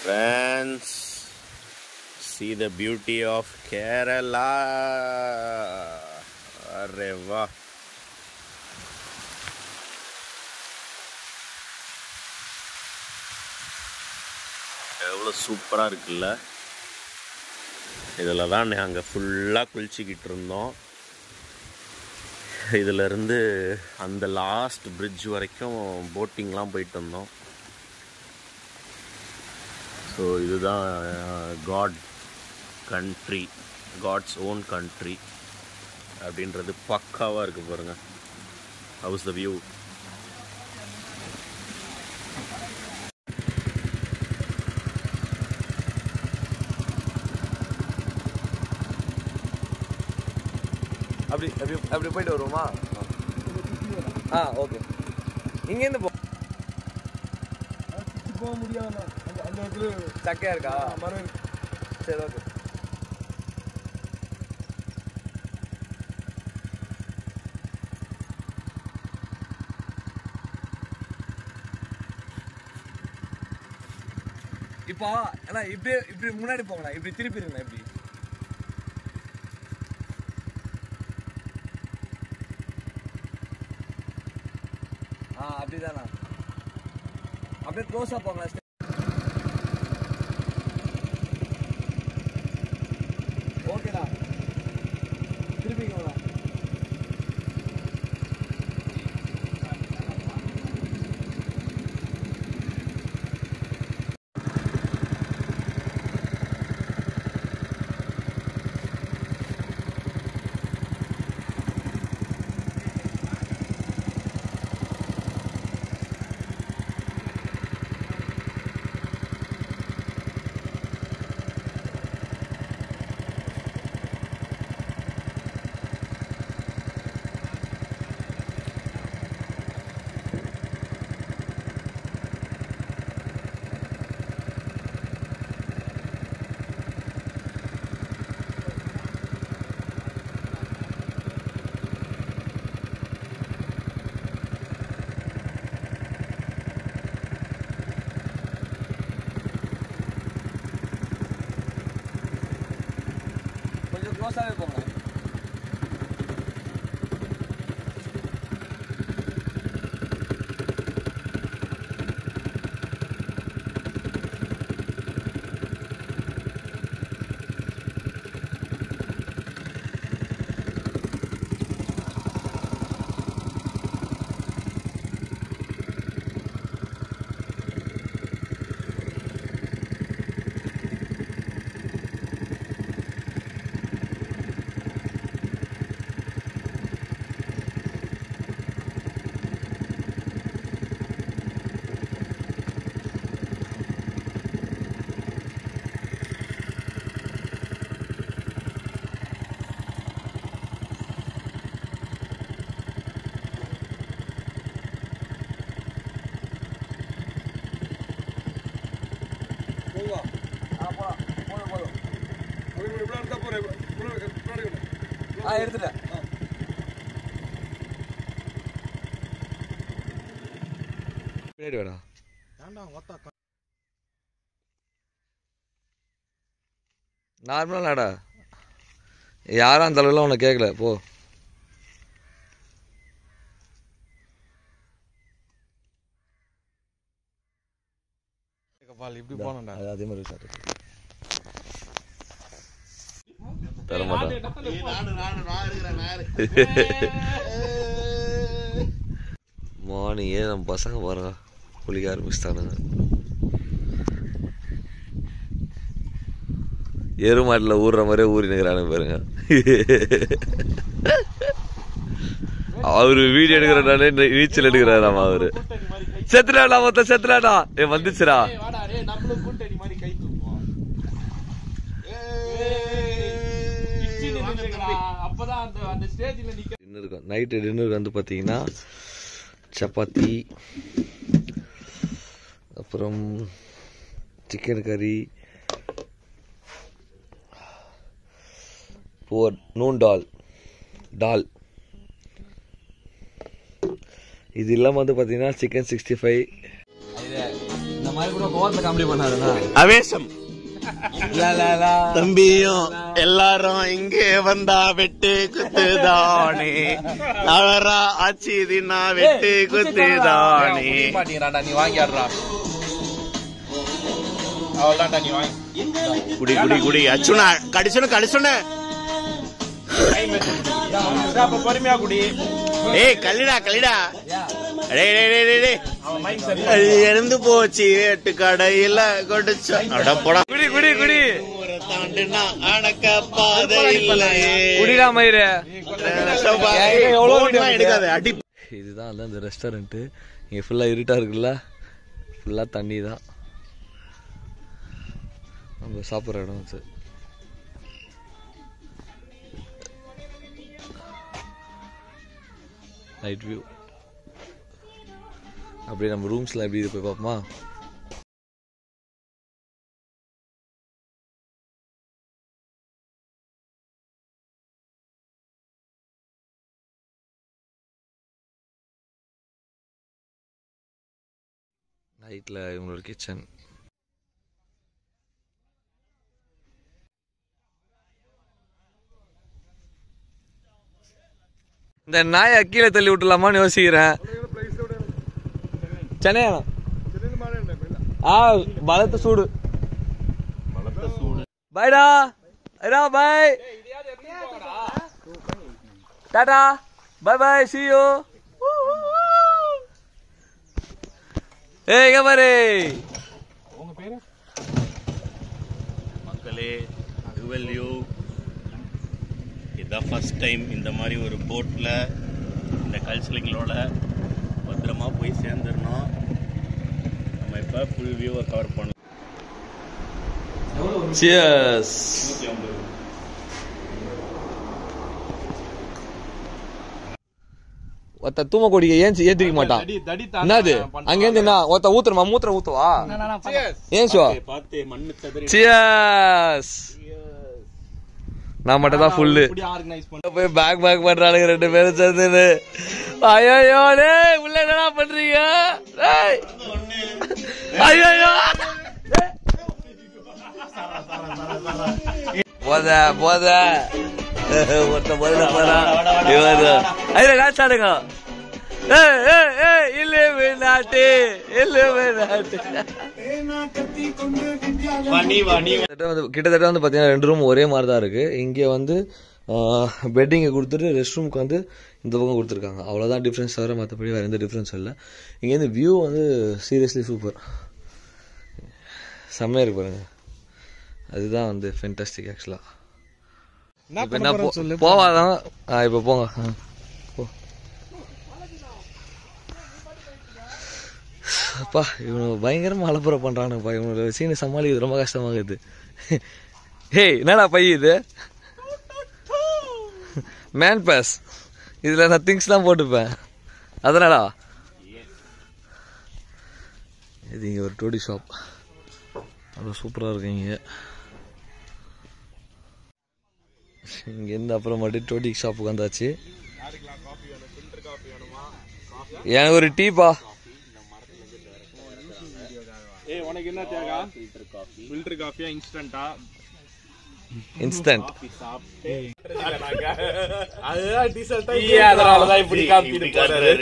Friends, see the beauty of Kerala. Arre vah. எவ்வளோ சூப்பராக இருக்குல்ல. இதில் தான் நாங்கள் ஃபுல்லாக குளிச்சிக்கிட்டு இருந்தோம். இதிலேருந்து அந்த லாஸ்ட் பிரிட்ஜ் வரைக்கும் போட்டிங்லாம் போயிட்டு வந்தோம். ஸோ இதுதான் காட்ஸ் ஓன் கண்ட்ரி அப்படின்றது பக்காவாக இருக்குது பாருங்கள். ஹவுஸ் த வியூ. அப்படி அப்படி அப்படி போயிட்டு வருவோமா? ஓகே. இங்கேருந்து போக முடியாது. அந்த இடத்துல சக்கையா இருக்கா? மரம் இருக்கு. சரி, ஓகே. இப்போ ஏன்னா இப்படி முன்னாடி போங்கண்ணா, இப்படி திருப்பிடுங்கண்ணா. இப்படி அப்படிதானா? அப்படியே க்ளோஸா போங்களா? ஓகேடா, திருப்பிங்களா? க்ளோஸாகவே போங்க. எடுத்துட்டேன். பின்னாடி வேடா. நார்மலா நாடா, யாரும் அந்த அளவுலாம் உன்னை கேட்கல. போ. இப்படி போனோம்டா, அதே மாதிரி மார்னிங்கே நம்ம பசங்க பாருங்க குளிக்க ஆரம்பிச்சிட்டானுங்க. எருமாட்டில் ஊறுற மாதிரியே ஊறினுக்கிறானு பாருங்க. அவரு வீடியோ எடுக்கிறானே, நீச்சல் எடுக்கிறாராமா அவரு. செத்துடாடா, மொத்தம் செத்துடாடா. வந்துச்சுடா. நைட்டு டின்னருக்கு வந்து பார்த்தீங்கன்னா சப்பாத்தி, அப்புறம் சிக்கன் கறி, நூன் டால், இது இல்லாமல் வந்து பார்த்தீங்கன்னா சிக்கன் 65. இந்த அவேசம் தம்பியும் எல்லாரும் இங்கே வந்தா வெட்டு குத்துதானே அவரா ஆச்சி தின்னா வெட்டு குத்துதானே நீ வாங்கிடுறா அவ்வளவுதான்டா நீ வாங்கி குடி குடி குடி அச்சுனா கடிச்சுன பொறுமையா குடி ஏய் கல்லிடா இறந்து போச்சு வேட்டு கடையில கொடுச்ச அடப்படா குடி குடி குடி தாண்டுனா அடக்க பாதை குடிடா மயிரு எடுக்காது அடி. இதுதான் அந்த இந்த ரெஸ்டாரண்ட்டு இங்கே ஃபுல்லாக இருட்டா இருக்குல்ல, ஃபுல்லாக தண்ணி தான் நம்ம சாப்பிட்ற இடம் வச்சு. நைட் வியூ அப்படியே நம்ம ரூம்ஸ்லாம் எப்படி இது போய் பார்ப்போமா? நைட்டில் இவங்களோட கிச்சன். இந்த நாயை கீழே தள்ளி விட்டுலாமான்னு யோசிக்கிறேன். சென்னையா பலத்த சூடு பாய்டா பாய் டாடா பாய் பாய் see you. ஏய் கமரே உங்க பேரு மக்களே இதான் ஃபர்ஸ்ட் டைம் இந்த மாதிரி ஒரு போட்டில் இந்த கல்ச்சரிங்களோட பத்திரமா போய் சேர்ந்துடணும். நம்ம இப்போ ஃபுல் வியூவை கவர் பண்ணலாம். Cheers. ஒத்த தூம கொடிக்க ஏத்திக்க மாட்டான். என்னது அங்கேருந்து என்ன ஒத்த ஊத்துறமா மூத்திர ஊத்துவா ஏன் சோ பார்த்து மண்ணு தடவி. Cheers. நான் மட்டும் தான் ஃபுல்லு போய் பேக் பண்றானுங்க ரெண்டு பேரும் சேர்ந்து. ஐயோ டேய் உள்ள என்னடா பண்றீங்க? ஐயோ போத ஒருத்த முதல்ல போறா இவரு ஐயா காச்சாடுங்க. கிட்டத்தட்ட வந்து பாத்தீங்கன்னா 2 ரூம் ஒரே மாதிரி தான் இருக்கு. இங்க வந்து பெட்டிங்க கொடுத்துட்டு ரெஸ்ட் ரூமுக்கு வந்து இந்த பக்கம் கொடுத்துருக்காங்க. அவ்வளவுதான் டிஃபரன்ஸ் தவிர மற்றபடி வேற எந்த டிஃபரன்ஸும் இல்லை. இங்க இருந்து வியூ வந்து சீரியஸ்லி சூப்பர், செம்மையா இருக்கு பாருங்க. அதுதான் வந்து ஃபென்டாஸ்டிக் ஆக்சுவலா. என்ன போவாதான் இப்ப போங்க. அப்பா இவனு பயங்கரமா அலப்புற பண்றானுப்பா. இவனோட சீனை சமாளிக்கிறது ரொம்ப கஷ்டமாகுது. ஹேய் என்னடா பைய இது? மேன் பாஸ் இதுல நான் திங்ஸ்லாம் போட்டுப்பேன். அதனாடா இது இங்க ஒரு டோடி ஷாப் அவ்வளோ சூப்பரா இருக்கு. இங்க இருந்து அப்புறம் மட்டும் டோடி ஷாப்புக்கு வந்தாச்சு. எனக்கு ஒரு டீப்பா. ஏய் உனக்கு என்ன தேவை? ஃபில்டர் காஃபியா இன்ஸ்டன்ட்டா? இன்ஸ்டன்ட். அதுதான் டீசல் தான். அதனால தான் இப்படி காப்பி போறாரு.